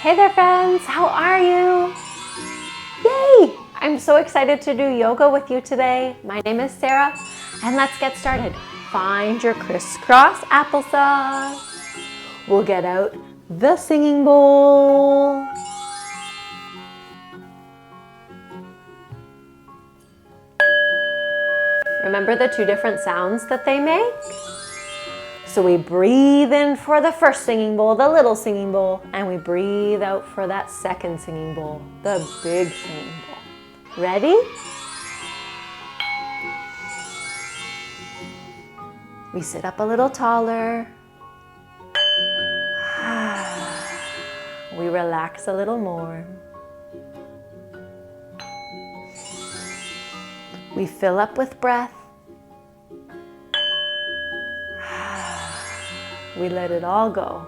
Hey there friends, how are you? Yay! I'm so excited to do yoga with you today. My name is Sarah and let's get started. Find your crisscross applesauce. We'll get out the singing bowl. Remember the two different sounds that they make? So we breathe in for the first singing bowl, the little singing bowl, and we breathe out for that second singing bowl, the big singing bowl. Ready? We sit up a little taller. We relax a little more. We fill up with breath. We let it all go.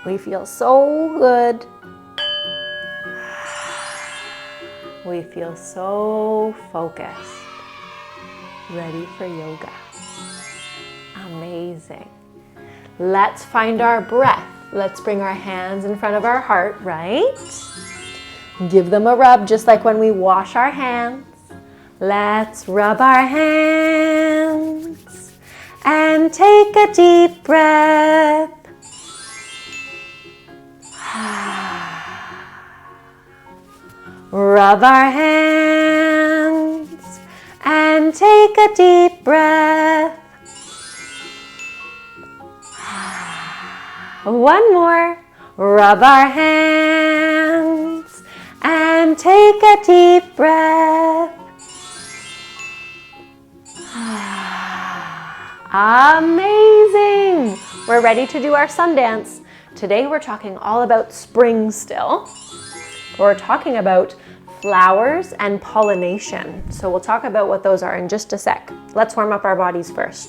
We feel so good. We feel so focused. Ready for yoga. Amazing. Let's find our breath. Let's bring our hands in front of our heart, right? Give them a rub just like when we wash our hands. Let's rub our hands and take a deep breath. Rub our hands and take a deep breath. One more. Rub our hands and take a deep breath. Amazing! We're ready to do our sun dance. Today we're talking all about spring still. We're talking about flowers and pollination. So we'll talk about what those are in just a sec. Let's warm up our bodies first.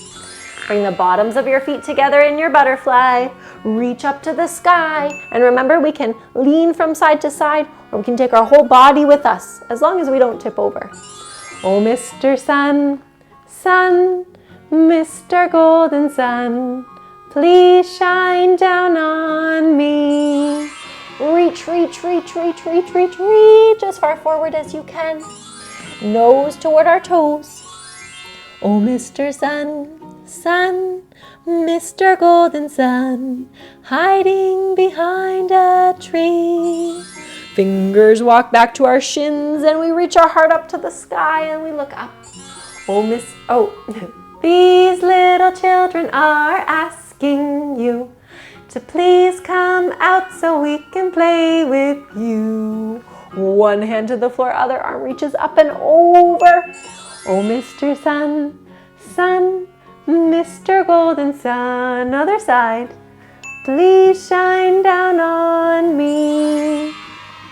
Bring the bottoms of your feet together in your butterfly. Reach up to the sky. And remember, we can lean from side to side, or we can take our whole body with us, as long as we don't tip over. Oh, Mr. Sun, Sun, Mr. Golden Sun, please shine down on me. Reach, reach, reach, reach, reach, reach, reach as far forward as you can. Nose toward our toes. Oh, Mr. Sun, Sun, Mr. Golden Sun, hiding behind a tree. Fingers walk back to our shins and we reach our heart up to the sky and we look up. These little children are asking you to please come out so we can play with you. One hand to the floor, other arm reaches up and over. Oh, Mr. Sun, Sun, Mr. Golden Sun, other side, please shine down on me.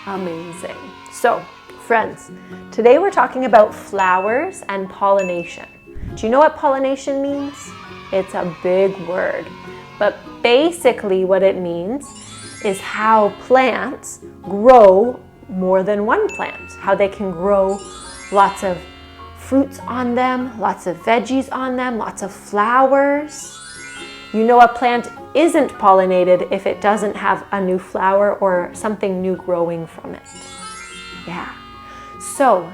Amazing. So, friends, today we're talking about flowers and pollination. Do you know what pollination means? It's a big word, but basically what it means is how plants grow more than one plant, how they can grow lots of fruits on them, lots of veggies on them, lots of flowers. You know a plant isn't pollinated if it doesn't have a new flower or something new growing from it. Yeah. So,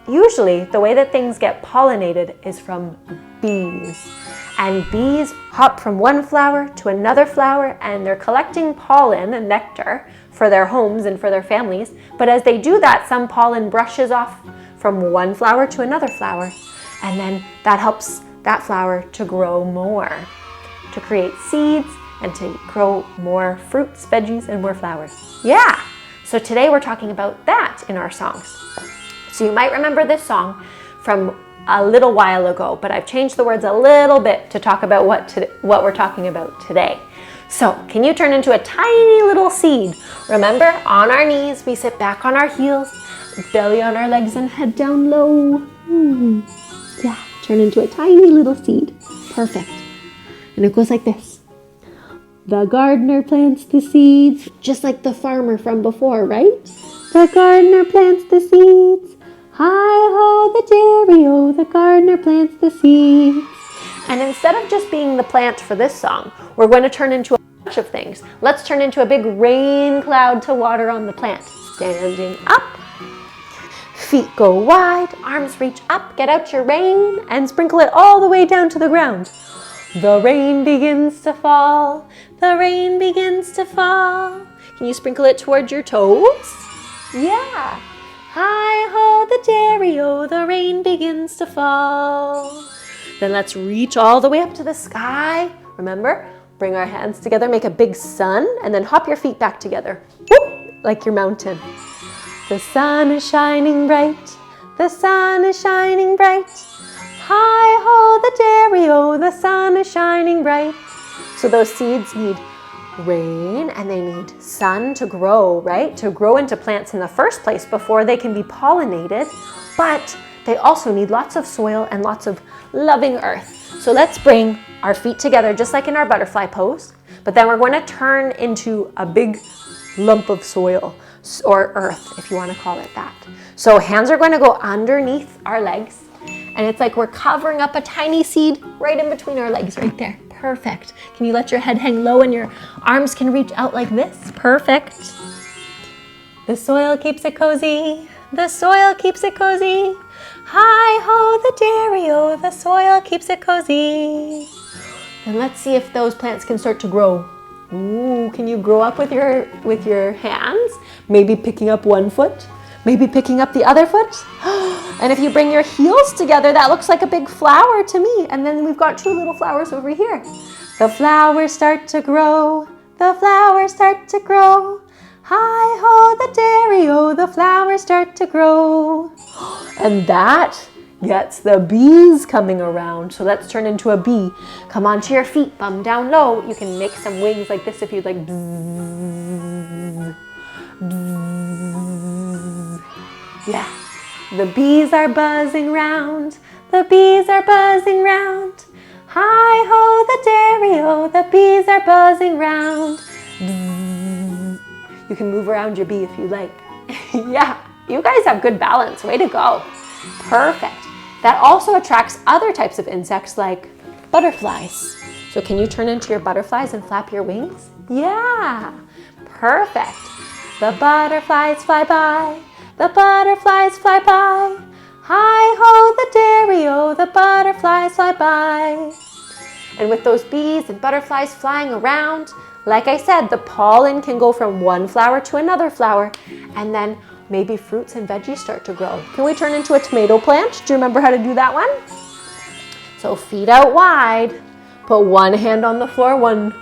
usually the way that things get pollinated is from bees. And bees hop from one flower to another flower and they're collecting pollen and nectar for their homes and for their families. But as they do that, some pollen brushes off from one flower to another flower. And then that helps that flower to grow more, to create seeds and to grow more fruits, veggies, and more flowers. Yeah! So today we're talking about that in our songs. So you might remember this song from a little while ago, but I've changed the words a little bit to talk about what we're talking about today. So can you turn into a tiny little seed? Remember, on our knees, we sit back on our heels, belly on our legs and head down low. Yeah, turn into a tiny little seed. Perfect. And it goes like this. The gardener plants the seeds, just like the farmer from before, right? The gardener plants the seeds. Hi-ho, the dairy-o, the gardener plants the seeds. And instead of just being the plant for this song, we're going to turn into a bunch of things. Let's turn into a big rain cloud to water on the plant. Standing up, feet go wide, arms reach up, get out your rain and sprinkle it all the way down to the ground. The rain begins to fall, the rain begins to fall. Can you sprinkle it towards your toes? Yeah. Hi-ho, the dairy-o, the rain begins to fall. Then let's reach all the way up to the sky. Remember, bring our hands together, make a big sun, and then hop your feet back together. Whoop, like your mountain. The sun is shining bright, the sun is shining bright. Hi-ho, the dairy-o, the sun is shining bright. So those seeds need rain and they need sun to grow, right? To grow into plants in the first place before they can be pollinated. But they also need lots of soil and lots of loving earth. So let's bring our feet together just like in our butterfly pose. But then we're going to turn into a big lump of soil or earth, if you want to call it that. So hands are going to go underneath our legs. And it's like we're covering up a tiny seed right in between our legs right there. Perfect. Can you let your head hang low and your arms can reach out like this? Perfect. The soil keeps it cozy. The soil keeps it cozy. Hi-ho, the dairy-o, the soil keeps it cozy. And let's see if those plants can start to grow. Ooh, can you grow up with your hands? Maybe picking up one foot, maybe picking up the other foot. And if you bring your heels together, that looks like a big flower to me. And then we've got two little flowers over here. The flowers start to grow, the flowers start to grow. Hi-ho, the dairy-o, the flowers start to grow. And that gets the bees coming around. So let's turn into a bee. Come onto your feet, bum down low. You can make some wings like this if you'd like. Bzzz, bzzz. Yeah. The bees are buzzing round. The bees are buzzing round. Hi-ho, the dairy-o, the bees are buzzing round. Bzzz. You can move around your bee if you like. Yeah, you guys have good balance. Way to go. Perfect. That also attracts other types of insects like butterflies. So can you turn into your butterflies and flap your wings? Yeah, perfect. The butterflies fly by, the butterflies fly by. Hi-ho, the dairy-o, the butterflies fly by. And with those bees and butterflies flying around, like I said, the pollen can go from one flower to another flower, and then maybe fruits and veggies start to grow. Can we turn into a tomato plant? Do you remember how to do that one? So feet out wide, put one hand on the floor, one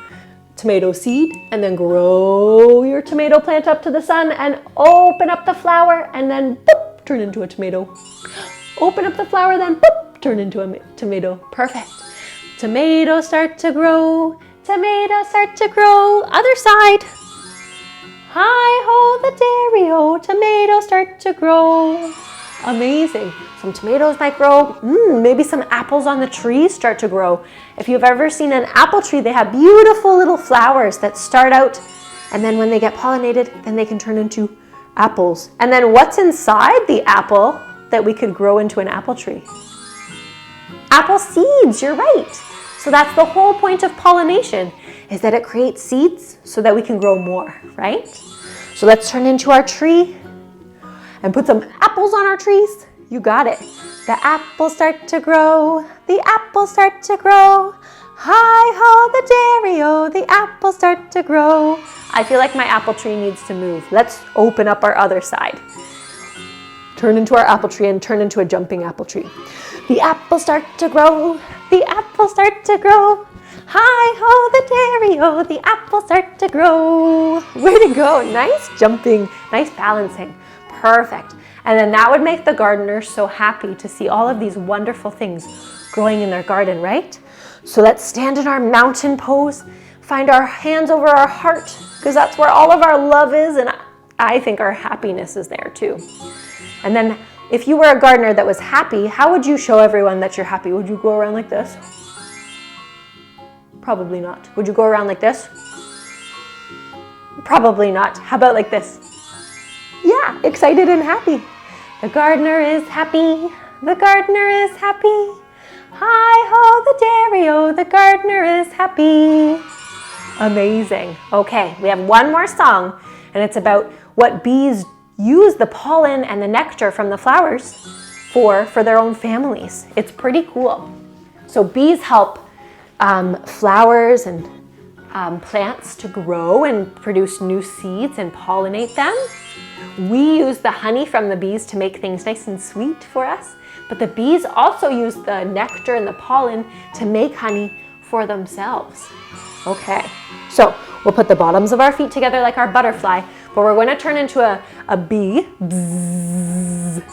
tomato seed, and then grow your tomato plant up to the sun and open up the flower and then boop, turn into a tomato. Open up the flower, then boop, turn into a tomato. Perfect. Tomatoes start to grow, tomatoes start to grow. Other side. Hi-ho, the dairy-o, tomatoes start to grow. Amazing. Some tomatoes might grow. Maybe some apples on the trees start to grow. If you've ever seen an apple tree, they have beautiful little flowers that start out, and then when they get pollinated, then they can turn into apples. And then what's inside the apple that we could grow into an apple tree? Apple seeds, you're right. So that's the whole point of pollination, is that it creates seeds so that we can grow more, right? So let's turn into our tree and put some apples on our trees. You got it. The apples start to grow, the apples start to grow. Hi-ho, the dairy-o, the apples start to grow. I feel like my apple tree needs to move. Let's open up our other side. Turn into our apple tree and turn into a jumping apple tree. The apples start to grow, the apples start to grow. Hi-ho, the dairy-o, the apples start to grow. Way to go. Nice jumping, nice balancing. Perfect. And then that would make the gardeners so happy to see all of these wonderful things growing in their garden, right? So let's stand in our mountain pose, find our hands over our heart, because that's where all of our love is, and I think our happiness is there too. And then if you were a gardener that was happy, how would you show everyone that you're happy? Would you go around like this? Probably not. Would you go around like this? Probably not. How about like this? Yeah, excited and happy. The gardener is happy. The gardener is happy. Hi-ho, the dairy-o, the gardener is happy. Amazing. Okay, we have one more song, and it's about what bees use the pollen and the nectar from the flowers for their own families. It's pretty cool. So bees help flowers and plants to grow and produce new seeds and pollinate them. We use the honey from the bees to make things nice and sweet for us, but the bees also use the nectar and the pollen to make honey for themselves. Okay, so we'll put the bottoms of our feet together like our butterfly, but we're going to turn into a bee. Bzzz.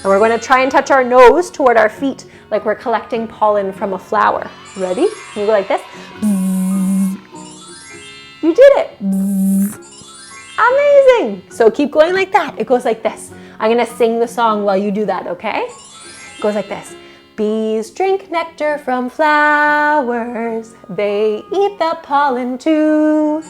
And we're going to try and touch our nose toward our feet like we're collecting pollen from a flower. Ready? You go like this. Bzzz. You did it. Bzzz. Amazing. So keep going like that. It goes like this. I'm going to sing the song while you do that, okay? It goes like this. Bees drink nectar from flowers. They eat the pollen too.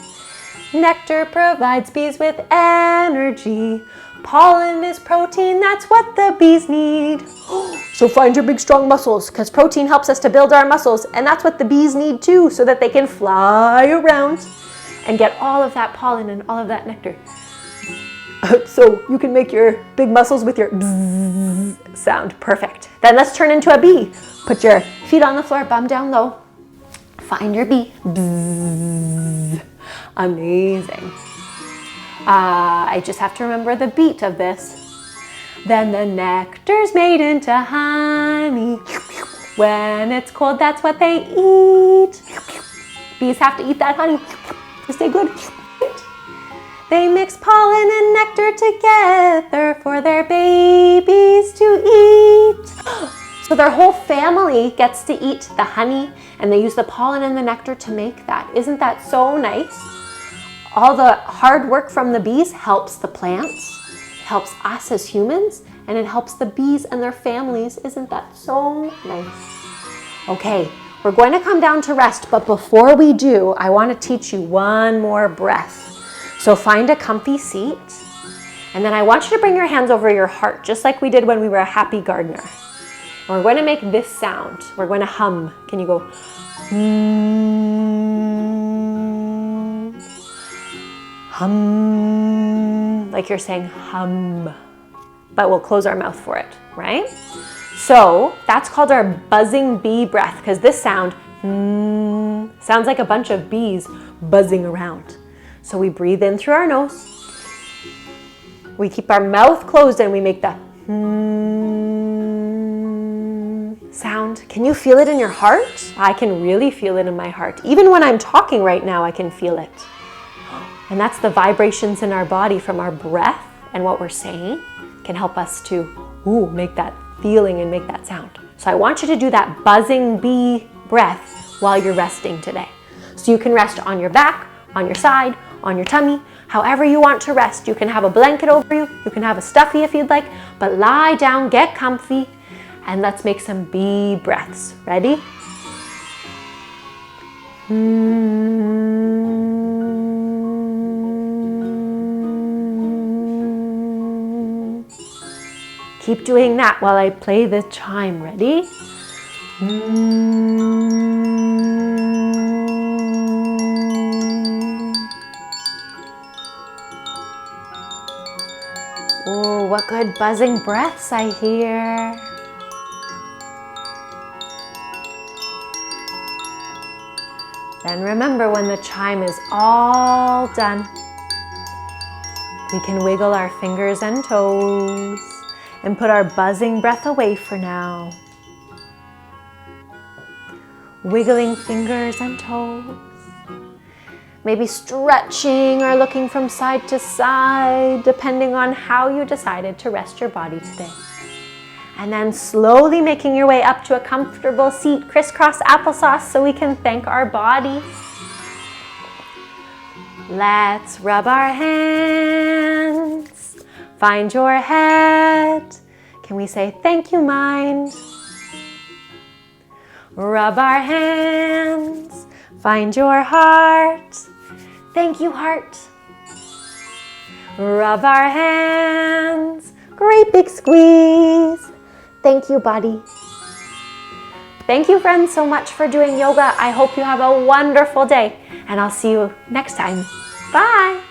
Nectar provides bees with energy. Pollen is protein, that's what the bees need. So find your big strong muscles, because protein helps us to build our muscles, and that's what the bees need too, so that they can fly around and get all of that pollen and all of that nectar. So you can make your big muscles with your bzzz sound. Perfect. Then let's turn into a bee. Put your feet on the floor, bum down low. Find your bee. Bzzz. Amazing. I just have to remember the beat of this. Then the nectar's made into honey. When it's cold, that's what they eat. Bees have to eat that honey to stay good. They mix pollen and nectar together for their babies to eat. So their whole family gets to eat the honey, and they use the pollen and the nectar to make that. Isn't that so nice? All the hard work from the bees helps the plants, helps us as humans, and it helps the bees and their families. Isn't that so nice? Okay, we're going to come down to rest, but before we do, I want to teach you one more breath. So find a comfy seat, and then I want you to bring your hands over your heart, just like we did when we were a happy gardener. And we're going to make this sound. We're going to hum. Can you go? Hum, like you're saying hum, but we'll close our mouth for it, right? So that's called our buzzing bee breath, because this sound sounds like a bunch of bees buzzing around. So we breathe in through our nose, we keep our mouth closed, and we make the sound. Can you feel it in your heart? I can really feel it in my heart. Even when I'm talking right now, I can feel it. And that's the vibrations in our body from our breath, and what we're saying can help us to make that feeling and make that sound. So I want you to do that buzzing bee breath while you're resting today. So you can rest on your back, on your side, on your tummy, however you want to rest. You can have a blanket over you, you can have a stuffy if you'd like, but lie down, get comfy, and let's make some bee breaths. Ready? Keep doing that while I play the chime. Ready? Oh, what good buzzing breaths I hear. Then remember, when the chime is all done, we can wiggle our fingers and toes and put our buzzing breath away for now. Wiggling fingers and toes. Maybe stretching or looking from side to side, depending on how you decided to rest your body today. And then slowly making your way up to a comfortable seat, crisscross applesauce, so we can thank our bodies. Let's rub our hands. Find your head. Can we say thank you, mind? Rub our hands. Find your heart. Thank you, heart. Rub our hands. Great big squeeze. Thank you, body. Thank you, friends, so much for doing yoga. I hope you have a wonderful day, and I'll see you next time. Bye.